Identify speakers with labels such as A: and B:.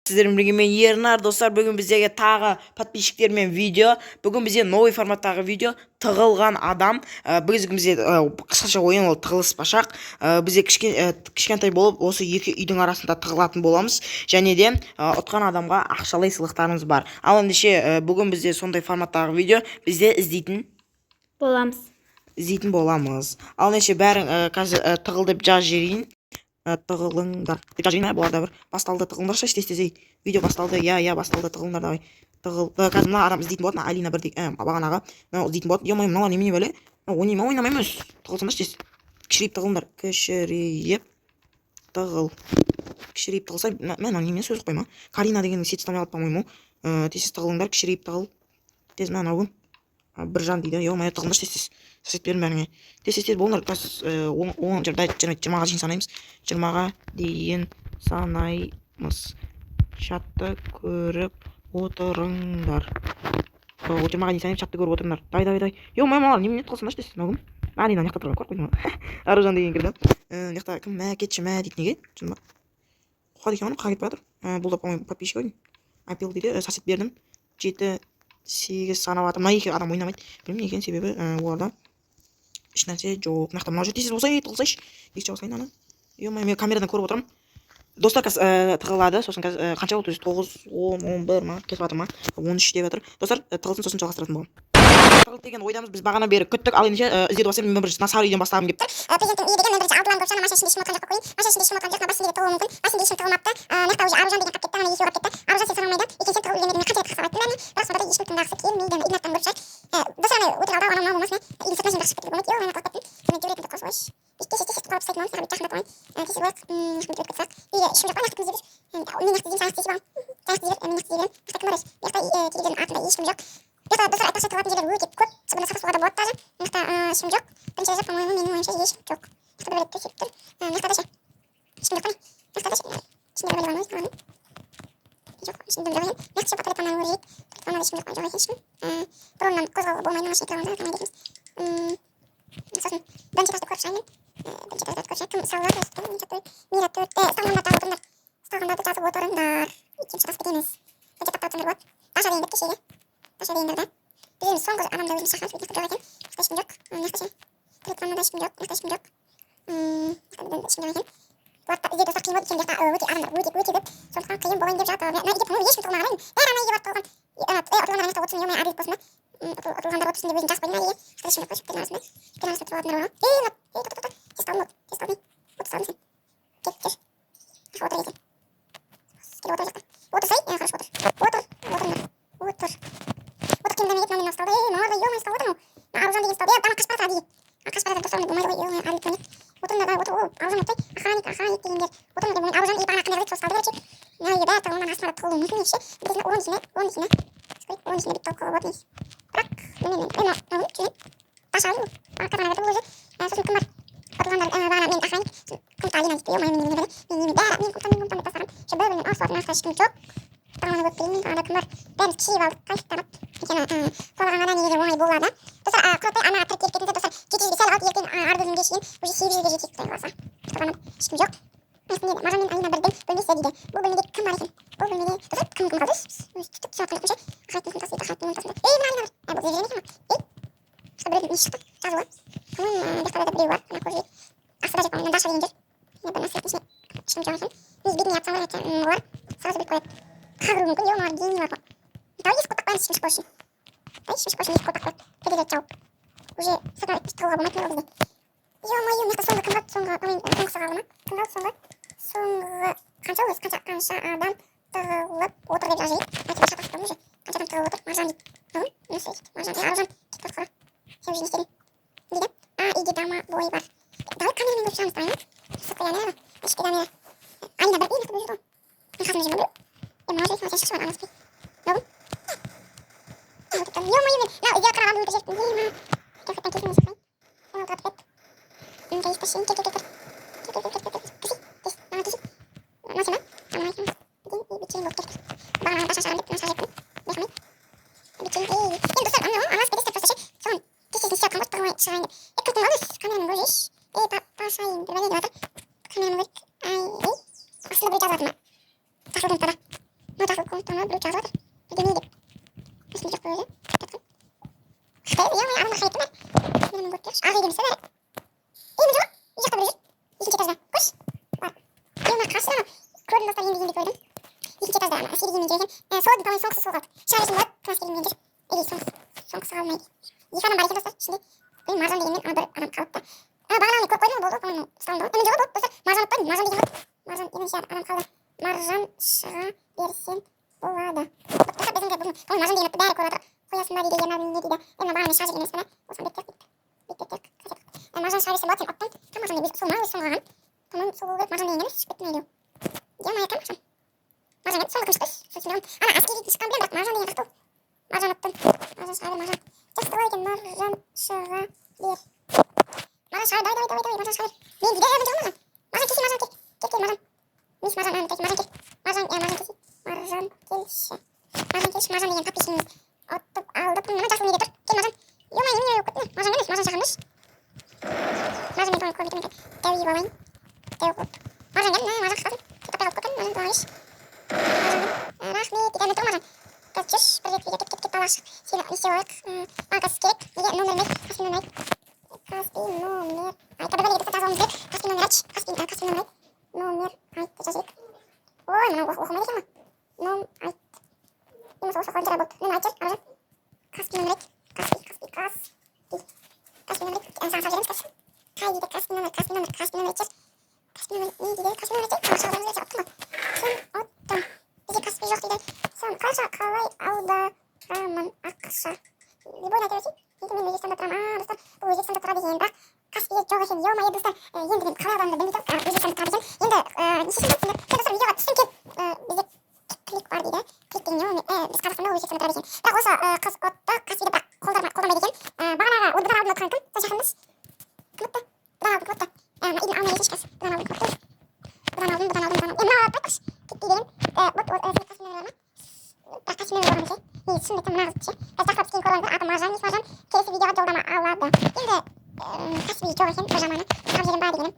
A: Сіздермен бірге мен Ернар достар, бүгін біздегі тағы подписчиктермен видео. Бүгін бізде новый форматтағы видео, тығылған адам. Бізде қысқаша ойын ол тығылмашақ. Бізде кішкентай болып осы екі үйдің арасында тығылатын боламыз. Және де ұтқан адамға ақшалай сыйлықтарымыз бар. Ал ендеше бүгін бізде сондай форматтағы видео, бізде іздейтін боламыз. Ал ендеше бәрің қазір тығыл деп жаз жерейін. Тығылыңдар деп жазайын, бұларда бір басталды, тығылыңдаршы, тез видео басталды, басталды, тығылыңдар, давай тығылды. Қазір мына адам іздейтін болады, Алина бір бағанағы іздейтін болады. Ё-моё, мынау немене бәле, ойнамаймыз, тығылсаңдаршы тез, кішірейіп тығылыңдар, кішірейіп тығылса, мына немене сөз қойма, Карина дегенді сет ұстамай алып, по-моему, тез тығылыңдар, кішірейіп тығыл, тез мынау бір жан дейді, ё-моё, тығылыңдаршы тез сәсет берін бәріңе, тез болыңдар. Қазір 20-ға дейін санаймыз, 20-ға дейін санаймыз, чатты көріп отырыңдар, 20-ға дейін санаймыз, чатты көріп отырыңдар, дай, ё-моё, малар, немене тығылсаңдаршы тез, мынау кім? Алина неқта тұрған, көріп қойдың ба? Аружан деген кірді, неқта кім, кетші дейді, неге? Қуады екен, қаға кетіп жатыр, бұл да, по-моему, подписчик ойын, апел дейді, сәсет бердім, 7-8 санап атыр. Мына екі адам ойнамайды. Білмеймін екен себебі, оларда ешнәрсе жоқ. Мына мына жерде тез тығылсайшы. Екінші жасайын ана. Ё-моё, мен камерадан көріп отырмын. Достар қазір тығылады. Сосын қазір қанша болды? 9, 10, 11 ма? Кетіп жатыр ма? 13 деп жатыр. Достар, тығылсын, сосын жалғастыратын боламын. Тығылды деген ойдамыз, біз бағана бері күттік. Ал ендеше іздеуді бастаймын. Мен бір насар үйден бастағым келіп тұр.
B: Президенттің үйі деген мен бірінші алтылан көпші, машина ішінде ішім отқан жаққа қойын. Машина ішінде ішім отқан жаққа басын деде тығылуы мүмкін. Басын деде ішім тығылмапты. Мақта уже Аружан деген қап кетті. Ана екеуі қап кетті. Аружан сен сұрамайды. Екен сен тығыл демедің. Мен қанша рет қақсап айттым бәріне. Бірақ сонда да ешкім тыңдағысы келмейді. Игнаттан көріп шығар. Достар, ана өтірік алда анау болмасын. Или сыртына жинап шығып кетіп болмайды. Мен қалып кеттім. Мен жүретінді қосып қойшы. Тез қалып тастайтын болам. Саған жақындатып алайын. Тез болады. Ешкім өтіп кетсақ. Үйге ешкім жоқ. Ана іздеп жүр. Мен нақты іздеймін, саған іздесіп алам. Нақты кім бар еш? Мақта телевизордың артында ешкім жоқ. Достар, айтпақшы тығылатын жерлер өте көп. Сыбырлы сатысуға да болады даже. Мақта ешкім жоқ. Бірінші жақ, по-моему, менің ойымша ешкім жоқ. Мақта бір рет төсеп тұр. Мақта ше. Ешкім жоқ қане? Мақта ше. Ішінде бір бәле бар ма? Жоқ, ішінде бір жоқ екен. Мақта ше патретаннан көріп жейді. Патретаннан ешкім жоқ екен ешкім. Бұрыннан қозғалуға болмайды, машина тұрғанда қалай дейміз. Сосын бірінші этажды көріп шығайын мен. Бірінші этажды көріп шығайын. Кім салалар өстіп, мира төртте. Ұсталғандарды жазып отырыңдар. Екінші шығасып кетеміз. Бірінші тақтап отырыңдар болады. Даша дейін бітті шеге. Даша дейіндер да. Біз енді соңғы адамда өзіміз шақырып өйтіп жоқ екен. Ешкім жоқ. Мақта ше. Телефонда ешкім жоқ. Мақта ешкім жоқ. Ешкім жоқ екен. Бұлатта ізде достар қиын болды екен. Өте адамдар өте көп. Сондықтан қиын болайын деп жатыр. Мен үйге ешкім тығылмаған едім. Бәрі ана үйге барып тығылған. Ұтылғандар мақта отырсын, ё-моё, әділет болсын да. Ұтылғандар отырсын деп өзім жақсы қойдым әйе. Ешкім жоқ қойшы. Арасында. Арасында тұрғандар болған. Тез қалдың. Тез қалдың. Отыз сен. Кел, жүр. Отыр екен. Кел отыр жақта. Отырсай, хорошо отыр. Отырыңдар. Отыр кем демейді, мына мен ұсталды. Мағарда, ё-моё, ұсталды отыр ма? Аружан деген ұсталды. Дана қашып баратыр дейді. Қашып баратыр, достар, болмайды ғой, ё-моё, әділет көрінеді. Отырыңдар, да, отыр. Аружан оттай. Охранник дегендер. Отырыңдар деп, Аружан и бағана камера дейді, ұсталды короче. Мына үйге бәрі тығылымнан астына да тығылуы мүмкін еші. Бітесіне орын ішіне бүйтіп тығылып қалуға болады емес. Бірақ, білмеймін, Даша алды бұл. Камерада бұл өзі. Сосын кім бар? Отырғандар, бағана мен охранник. Құмта Алина дейді, ё-моё, мен құмтан деп бастағам. Ше бір бөлмен ауысып артында ешкім жоқ. Тұрғанына көріп келейін мен, ағада кім бар? Бәріміз киіп алдық, қайықтанып. Өйткені қорғағанда негізі оңай болады. Достар, құрытпай ана кіріп кеткенде достар 700-ге сәл алып ертең арбүзімге шейін уже 800-ге жетейік құдай қаласа. Тұрғанып ешкім жоқ. Мажан мен Алина бірден бөлмесе дейді. Бұл бөлмеде кім бар екен? Бұл бөлмеде достар кім қалды? Түстік сағат қылықынша. Ағайттың құмтасы дейді, ағайттың құмтасында. Мына Алина бар. Бұл зержеме екен ма? Шықта біреудің несі шықты? Жазуы. Бектарда біреу бар. Мына көріп жейді. Ақсыда жеп қойын. Даша деген жүр. Бір насыреттің ішіне ешкім жоқ екен. Біз бетіне ятсам бар екен. Олар сразу бет қояды. Қағыру мүмкін, ё-моё, дейін бар ғой. Давай есік қотақ қоямыз, ешкім шықпау үшін. Ешкім есік қотақ қояды. Кіргізеді жауып. Уже сыртына тығылуға болмайды ма бізде? Ё-моё, мына соңғы кім қалды? Соңғысы қалды ма? Кім қалды соңғы? Соңғы қанша өзі? Қанша адам тығылып отыр деп жазайық. Айтып шатақ тұрмын уже. Қанша адам тығылып отыр? Маржан дейді. Несі дейді? Маржан. Аружан кетіп отыр қора. Сен уже не істедің? Дейді. Үйде дама бойы бар. Давай камерамен көріп шығамыз дайын. Сыртқы камера. Ішкі камера. Алина бір мықты бір жүр ғой. Мен қасымда жүрмін біреу. Мына жерде сен шықшы бар анасы. Нау? Ё-моё, мен мына үйге қарағанды өлтір жеттім. Ей, кәфеттен келсін мен сақайын. Мен алты қатып ет. Кәйіспі шейін. Кел. Төсей. Мана төсей. Мына сен ба? Мана майсын. Бетчейін болып кетіп. Бағана Даша шағам деп, мына шағып еттім. Бейқамай. Бетчейін. Енді достар, анасы бедестеп тұрса ше. Соған тез сен қамбат тығылмай шығайын деп. Кірттің қалдыз. Камерамен көріп жейші. Пашайын. Bir bәле деп жатыр. Камерамен көріп. Асылы бір жазатын ма? Тақылдың тада. Tamam, bir uçağı var. Bir deneyelim. Nasıl olacak böyle? Bakın. Şuraya ya, adamlar hayatım var. Benim bakıyoruz. Ağzı yedim sever. İyi mi canım? Yiyecek de böyle. İkinci etazda. Koş. Var. Yollar karşıda ama. Gördüm dostlar, yeni bir gördüm. İkinci etazda ama. Askeri giyemeyeceğim. Soğuk bir tamamen soğuk soğuk altı. Şarjım var. Askeri giyemeyeceğim. Evet, soğuk almayı. Yıkanın bareket dostlar. Şimdi benim marjan değilim. Ama böyle adam kalıp da. Bağlanmayı koydum mu? Boldu. Falan salonda. Önce o bu. Dostlar. Marjan atlayın. Marjan diyeceğim. Marjan yemin şey adam kaldı. Marjan şaha versin. Bolada. Dostlar bizim de bunu. Oğlum marjan diyeyim. Bari koyada. Koyasın bari de yener ne dedi. Emma bana şarj edilmesi falan. O zaman bitti. Marjan şarj etsin. Batayım attım. Tam marjan değil. Solma ve sonra. Tamam soğuk marjan diyeyim. Bitti neydi o? Diyorum ayakta marjan. Marjan et. Sonra kışkış. Sözünden. Ana askeri çıkan bile bak. Marjan diyeyim. Baktım. Marjan attım. Marjan şarj marjan. Just like marjan şaha ver. Marjan şarj. Day. Marjan şarj. Ne gider ya marjan. Marjan kesin marjan. Gel marjan. Mis marjan. Marjan gel. Marjan kesin. Marjan gelişe. Marjan diyeyim. Kapı şimdi. Attım aldım. Bunları casını yedir. Gel marjan. Yoma yemin yok. Marjan gelmiş. Marjan şahanmış. Marjan bir tane koydum. Dev iyi babayın. Dev kut. Marjan gel. Marjan kalsın. Kapı alıp koydum. Marjan doğayış. Marjan. Rahmet. Gidelim otur marjan. Kaçış. Git dalaş. Şimdi lise olarak. Bankası gerek. Niye nomer ver. Kaspi nomer. Kaspi nomer. Ay tabi böyle gidip satacağız olmayacak. Kaspi nomer aç. Kaspi nomer. Nomer. Ay kaçacak. Oy bana okumayacak ama. Nom ay. Yine soğuk koyunca bot. Ne açacak? Marjan. Kaspi nomer. Kaspi nomer. En sağ saracağımız kaspi. Kaydı kaspi nomer açacağız. Kaspi nomer iyi gidelim. Kaspi nomer açacağız. Aşağıdan bize attım mı? Son attım. Bize kaspi yok gidelim. Son kaça kalay alda. Raman aksa. Bir boyuna gelsin. Yedim ben Özbekistan batıram. Dostlar bu Özbekistan batıra diyeyim bak. Kaspiye çok eşim. Yomaya dostlar. Yendi benim kalay adamda. Ben biliyorum. Özbekistan batıra diyeceğim. Yendi. Nişesin baktığında. Ya dostlar video var. Çünkü bize klik var diye. Klik deyin yomaya. Biz Kazakistan'da Özbekistan batıra diyeceğim. Bak olsa kız otta kaspiye bak. Koldarma diyeceğim. Bağlara ordudan aldım o kanka. Sen şakandız. Mutlu. Buradan aldık mutlu. İlmi almaya hiç kas. Buradan aldık mutlu. Buradan aldım. Ne var bakmış. Klik diyelim. Kaspi numaralarına. Kaspi numaralarına bir şey. İyi şimdi tam mağaz bir şey. Dakika skin kolandı. Adı marjan. Keresi video jolama ağladı. Şimdi kaspi çok eşim. Marjanlarına. Avcıların bağ diyelim.